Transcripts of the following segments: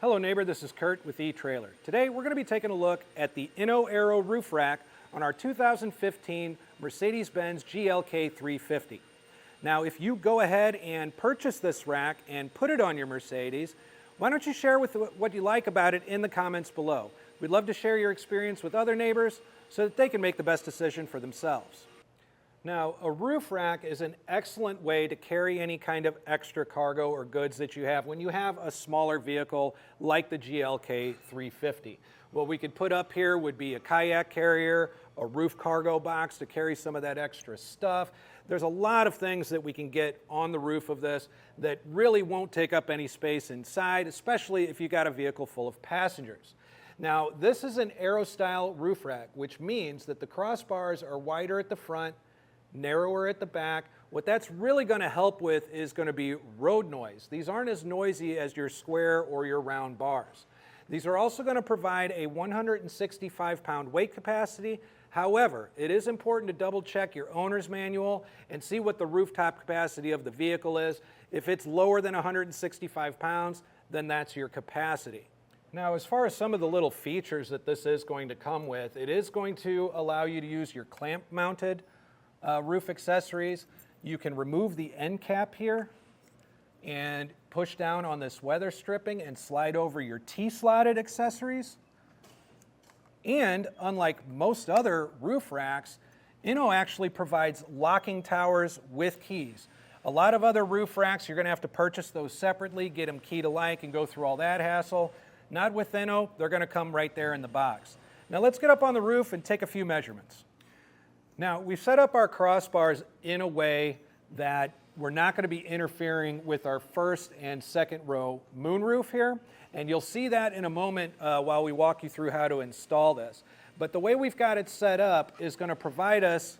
Hello neighbor, this is Curt with eTrailer. Today we're going to be taking a look at the Inno Aero Roof Rack on our 2015 Mercedes-Benz GLK-350. Now if you go ahead and purchase this rack and put it on your Mercedes, why don't you share what you like about it in the comments below. We'd love to share your experience with other neighbors so that they can make the best decision for themselves. Now, a roof rack is an excellent way to carry any kind of extra cargo or goods that you have when you have a smaller vehicle like the GLK-350. What we could put up here would be a kayak carrier, a roof cargo box to carry some of that extra stuff. There's a lot of things that we can get on the roof of this that really won't take up any space inside, especially if you got a vehicle full of passengers. Now, this is an aero-style roof rack, which means that the crossbars are wider at the front, narrower at the back. What that's really going to help with is going to be road noise. These aren't as noisy as your square or your round bars. These are also going to provide a 165-pound weight capacity. However, it is important to double check your owner's manual and see what the rooftop capacity of the vehicle is. If it's lower than 165 pounds, then that's your capacity. Now, as far as some of the little features that this is going to come with, it is going to allow you to use your clamp-mounted roof accessories. You can remove the end cap here and push down on this weather stripping and slide over your T-slotted accessories. And unlike most other roof racks, Inno actually provides locking towers with keys. A lot of other roof racks, you're going to have to purchase those separately, get them key-to-like, and go through all that hassle. Not with Inno, they're going to come right there in the box. Now let's get up on the roof and take a few measurements. Now, we've set up our crossbars in a way that we're not going to be interfering with our first and second row moonroof here, and you'll see that in a moment while we walk you through how to install this. But the way we've got it set up is going to provide us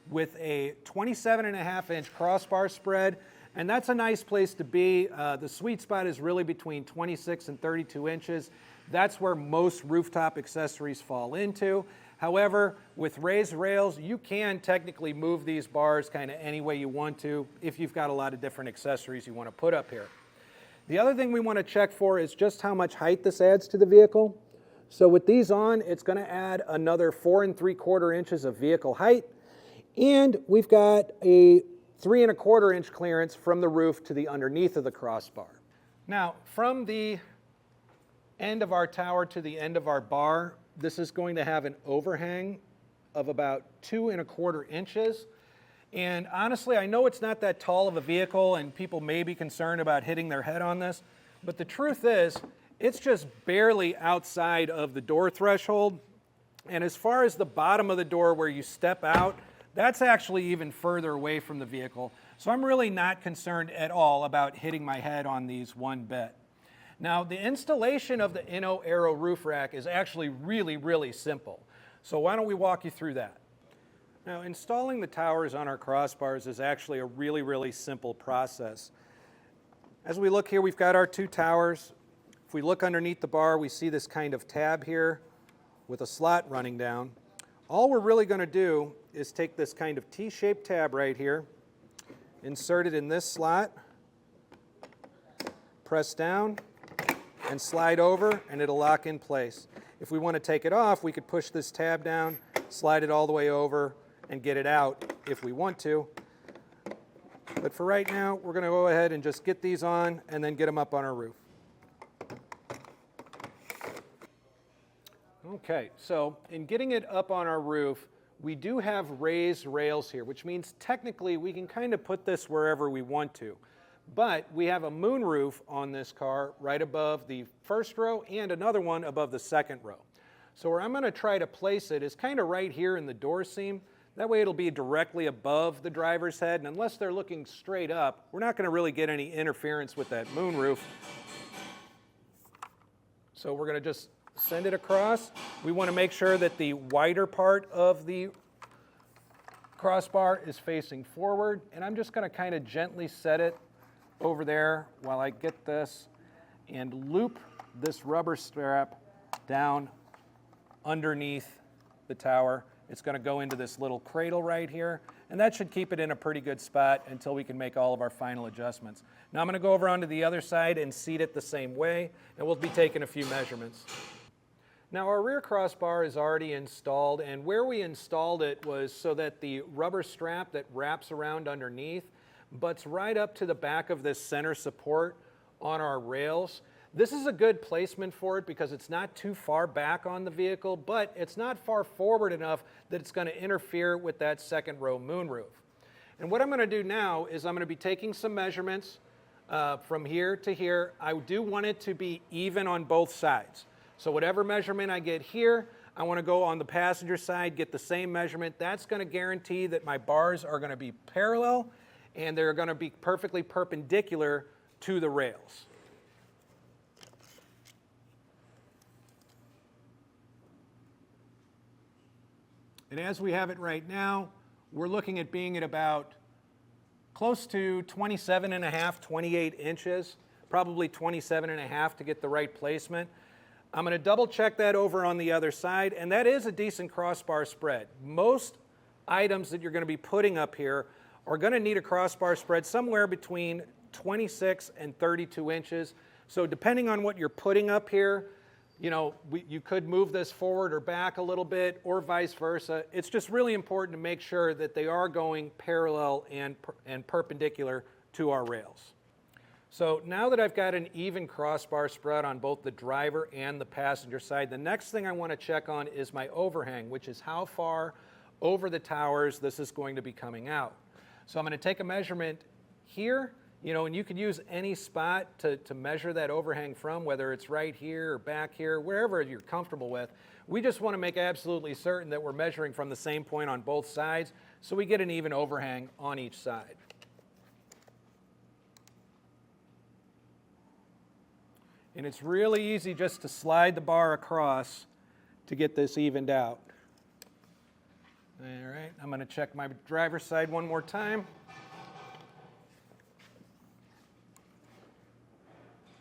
with a 27.5-inch crossbar spread, and that's a nice place to be. The sweet spot is really between 26 and 32 inches. That's where most rooftop accessories fall into. However, with raised rails, you can technically move these bars kind of any way you want to if you've got a lot of different accessories you want to put up here. The other thing we want to check for is just how much height this adds to the vehicle. So with these on, it's going to add another 4 3/4 inches of vehicle height. And we've got a 3 1/4 inch clearance from the roof to the underneath of the crossbar. Now, from the end of our tower to the end of our bar, this is going to have an overhang of about 2 1/4 inches. And honestly, I know it's not that tall of a vehicle and people may be concerned about hitting their head on this, but the truth is, it's just barely outside of the door threshold. And as far as the bottom of the door where you step out, that's actually even further away from the vehicle. So I'm really not concerned at all about hitting my head on these one bit. Now, the installation of the Inno Aero Roof Rack is actually really simple. So why don't we walk you through that? Now, installing the towers on our crossbars is actually a really simple process. As we look here, we've got our two towers. If we look underneath the bar, we see this kind of tab here with a slot running down. All we're really going to do is take this kind of T-shaped tab right here, insert it in this slot, press down, and slide over, and it'll lock in place. If we want to take it off, we could push this tab down, slide it all the way over, and get it out if we want to. But for right now, we're going to go ahead and just get these on and then get them up on our roof. Okay, so in getting it up on our roof, we do have raised rails here, which means technically we can kind of put this wherever we want to. But we have a moonroof on this car right above the first row and another one above the second row. So where I'm going to try to place it is kind of right here in the door seam. That way it'll be directly above the driver's head, and unless they're looking straight up, we're not going to really get any interference with that moonroof. So we're going to just send it across. We want to make sure that the wider part of the crossbar is facing forward, and I'm just going to kind of gently set it over there while I get this and loop this rubber strap down underneath the tower It's going to go into this little cradle right here, and that should keep it in a pretty good spot until we can make all of our final adjustments. Now I'm going to go over onto the other side and seat it the same way, and we'll be taking a few measurements. Now our rear crossbar is already installed, and where we installed it was so that the rubber strap that wraps around underneath butts right up to the back of this center support on our rails. This is a good placement for it because it's not too far back on the vehicle, but it's not far forward enough that it's going to interfere with that second row moonroof. And what I'm going to do now is I'm going to be taking some measurements from here to here. I do want it to be even on both sides. So whatever measurement I get here, I want to go on the passenger side, get the same measurement. That's going to guarantee that my bars are going to be parallel and they're going to be perfectly perpendicular to the rails. And as we have it right now, we're looking at being at about close to 27.5, 28 inches, probably 27.5 to get the right placement. I'm going to double check that over on the other side, and that is a decent crossbar spread. Most items that you're going to be putting up here are going to need a crossbar spread somewhere between 26 and 32 inches. So depending on what you're putting up here, you know, you could move this forward or back a little bit or vice versa. It's just really important to make sure that they are going parallel and perpendicular to our rails. So now that I've got an even crossbar spread on both the driver and the passenger side, the next thing I want to check on is my overhang, which is how far over the towers this is going to be coming out. So I'm going to take a measurement here, you know, and you could use any spot to measure that overhang from, whether it's right here or back here, wherever you're comfortable with. We just want to make absolutely certain that we're measuring from the same point on both sides so we get an even overhang on each side. And it's really easy just to slide the bar across to get this evened out. All right, I'm going to check my driver's side one more time.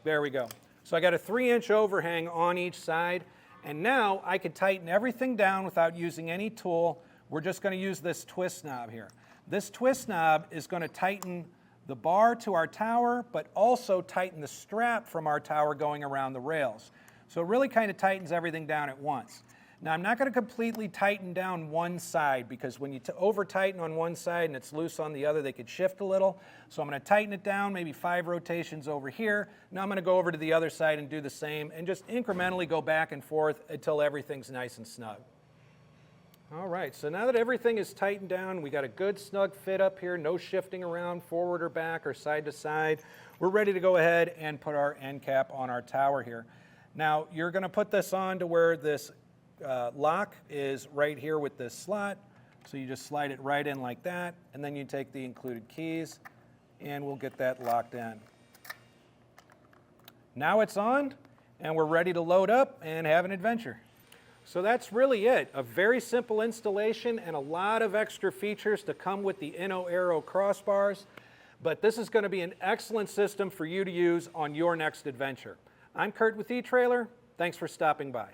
There we go. So I got a 3-inch overhang on each side, and now I can tighten everything down without using any tool. We're just going to use this twist knob here. This twist knob is going to tighten the bar to our tower, but also tighten the strap from our tower going around the rails. So it really kind of tightens everything down at once. Now I'm not going to completely tighten down one side because when you over tighten on one side and it's loose on the other, they could shift a little. So I'm going to tighten it down, maybe 5 rotations over here. Now I'm going to go over to the other side and do the same and just incrementally go back and forth until everything's nice and snug. All right, so now that everything is tightened down, we got a good snug fit up here, no shifting around forward or back or side to side. We're ready to go ahead and put our end cap on our tower here. Now you're going to put this on to where this lock is right here with this slot. So you just slide it right in like that, and then you take the included keys and we'll get that locked in. Now it's on and we're ready to load up and have an adventure. So that's really it. A very simple installation and a lot of extra features to come with the Inno Aero crossbars. But this is going to be an excellent system for you to use on your next adventure. I'm Curt with eTrailer. Thanks for stopping by.